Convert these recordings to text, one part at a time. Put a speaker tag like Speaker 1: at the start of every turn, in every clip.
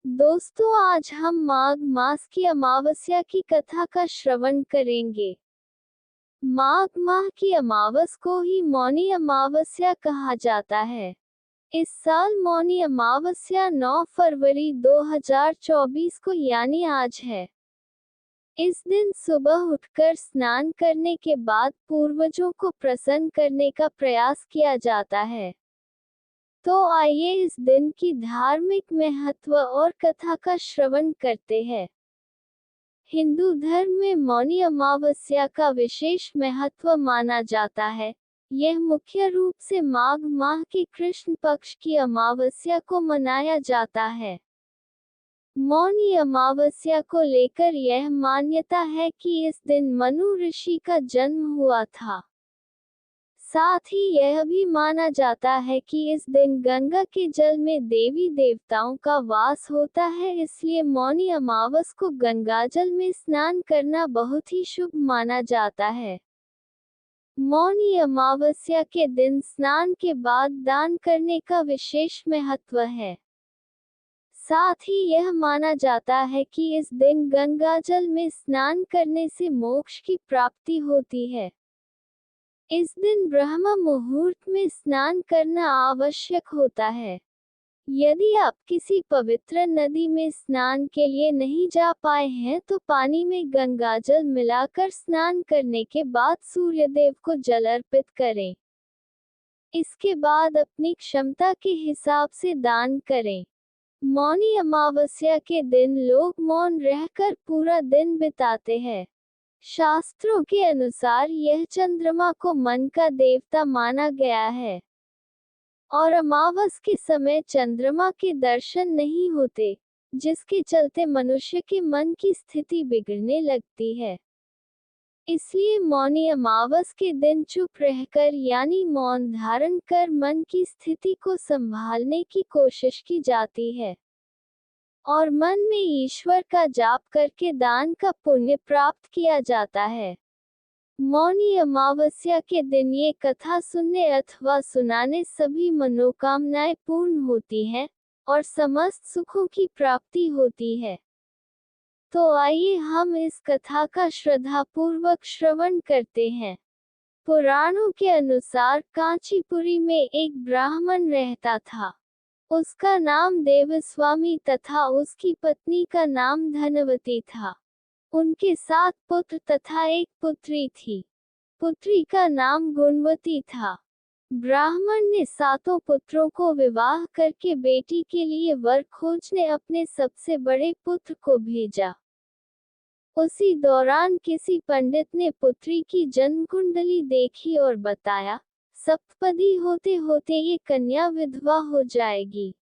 Speaker 1: दोस्तों, आज हम माघ मास की अमावस्या की कथा का श्रवण करेंगे। माघ माह की अमावस को ही मौनी अमावस्या कहा जाता है। इस साल मौनी अमावस्या 9 फरवरी 2024 को यानी आज है। इस दिन सुबह उठकर स्नान करने के बाद पूर्वजों को प्रसन्न करने का प्रयास किया जाता है। तो आइए इस दिन की धार्मिक महत्व और कथा का श्रवण करते हैं। हिंदू धर्म में मौनी अमावस्या का विशेष महत्व माना जाता है। यह मुख्य रूप से माघ माह की कृष्ण पक्ष की अमावस्या को मनाया जाता है। मौनी अमावस्या को लेकर यह मान्यता है कि इस दिन मनु ऋषि का जन्म हुआ था। साथ ही यह भी माना जाता है कि इस दिन गंगा के जल में देवी देवताओं का वास होता है, इसलिए मौनी अमावस को गंगाजल में स्नान करना बहुत ही शुभ माना जाता है। मौनी अमावस्या के दिन स्नान के बाद दान करने का विशेष महत्व है। साथ ही यह माना जाता है कि इस दिन गंगाजल में स्नान करने से मोक्ष की प्राप्ति होती है। इस दिन ब्रह्म मुहूर्त में स्नान करना आवश्यक होता है। यदि आप किसी पवित्र नदी में स्नान के लिए नहीं जा पाए हैं तो पानी में गंगाजल मिलाकर स्नान करने के बाद सूर्यदेव को जल अर्पित करें। इसके बाद अपनी क्षमता के हिसाब से दान करें। मौनी अमावस्या के दिन लोग मौन रहकर पूरा दिन बिताते हैं। शास्त्रों के अनुसार यह चंद्रमा को मन का देवता माना गया है और अमावस के समय चंद्रमा के दर्शन नहीं होते, जिसके चलते मनुष्य के मन की स्थिति बिगड़ने लगती है। इसलिए मौनी अमावस के दिन चुप रहकर यानी मौन धारण कर मन की स्थिति को संभालने की कोशिश की जाती है और मन में ईश्वर का जाप करके दान का पुण्य प्राप्त किया जाता है। मौनी अमावस्या के दिन ये कथा सुनने अथवा सुनाने सभी मनोकामनाएं पूर्ण होती हैं और समस्त सुखों की प्राप्ति होती है। तो आइए हम इस कथा का श्रद्धापूर्वक श्रवण करते हैं। पुराणों के अनुसार कांचीपुरी में एक ब्राह्मण रहता था। उसका नाम देवस्वामी तथा उसकी पत्नी का नाम धनवती था। उनके 7 पुत्र तथा एक पुत्री थी। पुत्री का नाम गुणवती था। ब्राह्मण ने 7 पुत्रों को विवाह करके बेटी के लिए वर खोजने अपने सबसे बड़े पुत्र को भेजा। उसी दौरान किसी पंडित ने पुत्री की जन्म कुंडली देखी और बताया, सप्तपदी होते होते ये कन्या विधवा हो जाएगी।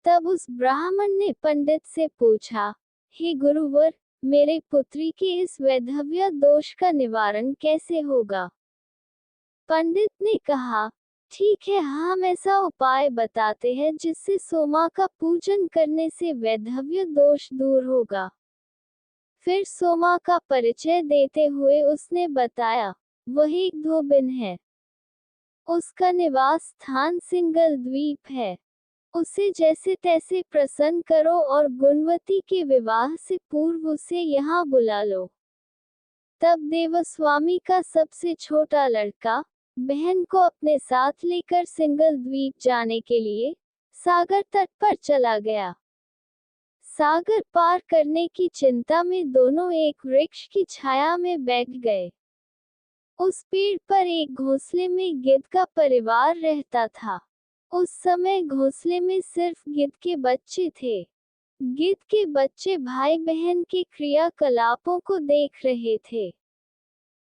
Speaker 1: तब उस ब्राह्मण ने पंडित से पूछा, हे गुरुवर, मेरे पुत्री के इस वैधव्य दोष का निवारण कैसे होगा? पंडित ने कहा, ठीक है, हम ऐसा उपाय बताते हैं जिससे सोमा का पूजन करने से वैधव्य दोष दूर होगा। फिर सोमा का परिचय देते हुए उसने बताया, वह एक धोबिन है। उसका निवास स्थान सिंगल द्वीप है। उसे जैसे तैसे प्रसन्न करो और गुणवती के विवाह से पूर्व उसे यहाँ बुला लो। तब देवस्वामी का सबसे छोटा लड़का बहन को अपने साथ लेकर सिंगल द्वीप जाने के लिए सागर तट पर चला गया। सागर पार करने की चिंता में दोनों एक वृक्ष की छाया में बैठ गए। उस पेड़ पर एक घोंसले में गिद्ध का परिवार रहता था। उस समय घोंसले में सिर्फ गिद्ध के बच्चे थे। गिद्ध के बच्चे भाई बहन के क्रियाकलापों को देख रहे थे।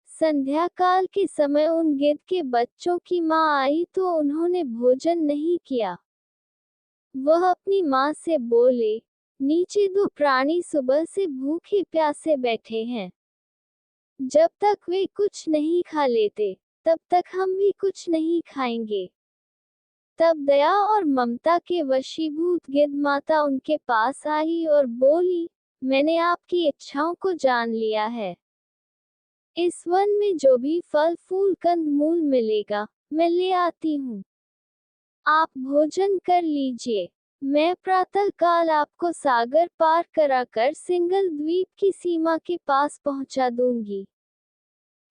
Speaker 1: संध्या काल के समय उन गिद्ध के बच्चों की माँ आई तो उन्होंने भोजन नहीं किया। वह अपनी माँ से बोले, नीचे 2 प्राणी सुबह से भूखे प्यासे बैठे हैं। जब तक वे कुछ नहीं खा लेते, तब तक हम भी कुछ नहीं खाएंगे। तब दया और ममता के वशीभूत गिद्ध माता उनके पास आई और बोली, मैंने आपकी इच्छाओं को जान लिया है। इस वन में जो भी फल फूल कंद मूल मिलेगा, मैं ले आती हूँ। आप भोजन कर लीजिए। मैं प्रातःकाल आपको सागर पार कराकर सिंगल द्वीप की सीमा के पास पहुंचा दूंगी।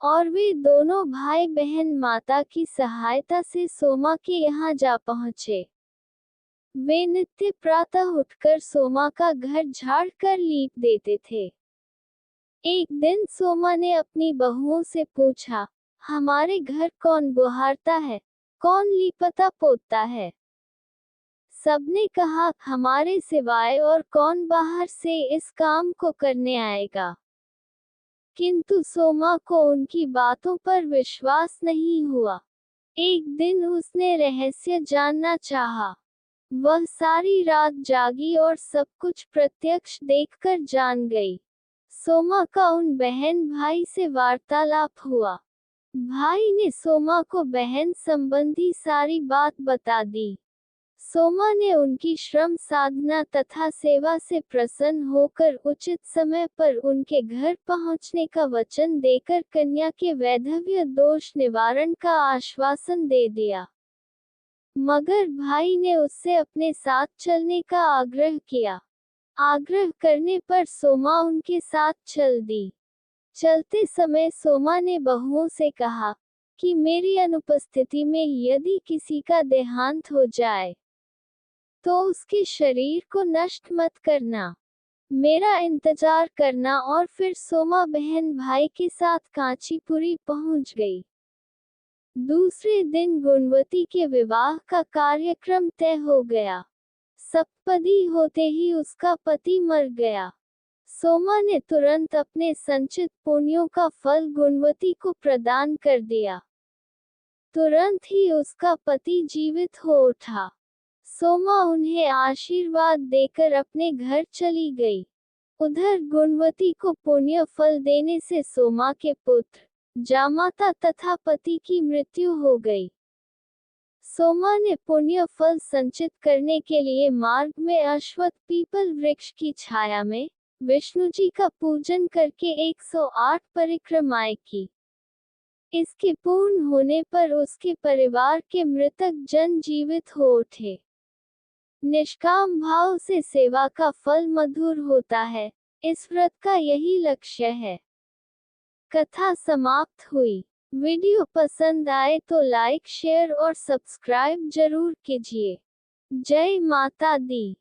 Speaker 1: और वे दोनों भाई बहन माता की सहायता से सोमा के यहाँ जा पहुँचे। वे नित्य प्रातः उठकर सोमा का घर झाड़ कर लीप देते थे। एक दिन सोमा ने अपनी बहुओं से पूछा, हमारे घर कौन बुहारता है, कौन लीपता पोतता है? सबने कहा, हमारे सिवाय और कौन बाहर से इस काम को करने आएगा। किंतु सोमा को उनकी बातों पर विश्वास नहीं हुआ। एक दिन उसने रहस्य जानना चाहा। वह सारी रात जागी और सब कुछ प्रत्यक्ष देखकर जान गई। सोमा का उन बहन भाई से वार्तालाप हुआ। भाई ने सोमा को बहन संबंधी सारी बात बता दी। सोमा ने उनकी श्रम साधना तथा सेवा से प्रसन्न होकर उचित समय पर उनके घर पहुंचने का वचन देकर कन्या के वैधव्य दोष निवारण का आश्वासन दे दिया। मगर भाई ने उससे अपने साथ चलने का आग्रह किया। आग्रह करने पर सोमा उनके साथ चल दी। चलते समय सोमा ने बहुओं से कहा कि मेरी अनुपस्थिति में यदि किसी का देहांत हो जाए तो उसके शरीर को नष्ट मत करना, मेरा इंतजार करना। और फिर सोमा बहन भाई के साथ कांचीपुरी पहुंच गई। दूसरे दिन गुणवती के विवाह का कार्यक्रम तय हो गया। सप्तपदी होते ही उसका पति मर गया। सोमा ने तुरंत अपने संचित पुण्यों का फल गुणवती को प्रदान कर दिया। तुरंत ही उसका पति जीवित हो उठा। सोमा उन्हें आशीर्वाद देकर अपने घर चली गई। उधर गुणवती को पुण्य फल देने से सोमा के पुत्र जामाता तथा पति की मृत्यु हो गई। सोमा ने पुण्य फल संचित करने के लिए मार्ग में अश्वत्थ पीपल वृक्ष की छाया में विष्णु जी का पूजन करके 108 परिक्रमाएं की। इसके पूर्ण होने पर उसके परिवार के मृतक जन जीवित हो उठे। निष्काम भाव से सेवा का फल मधुर होता है। इस व्रत का यही लक्ष्य है। कथा समाप्त हुई। वीडियो पसंद आए तो लाइक शेयर और सब्सक्राइब जरूर कीजिए। जय माता दी।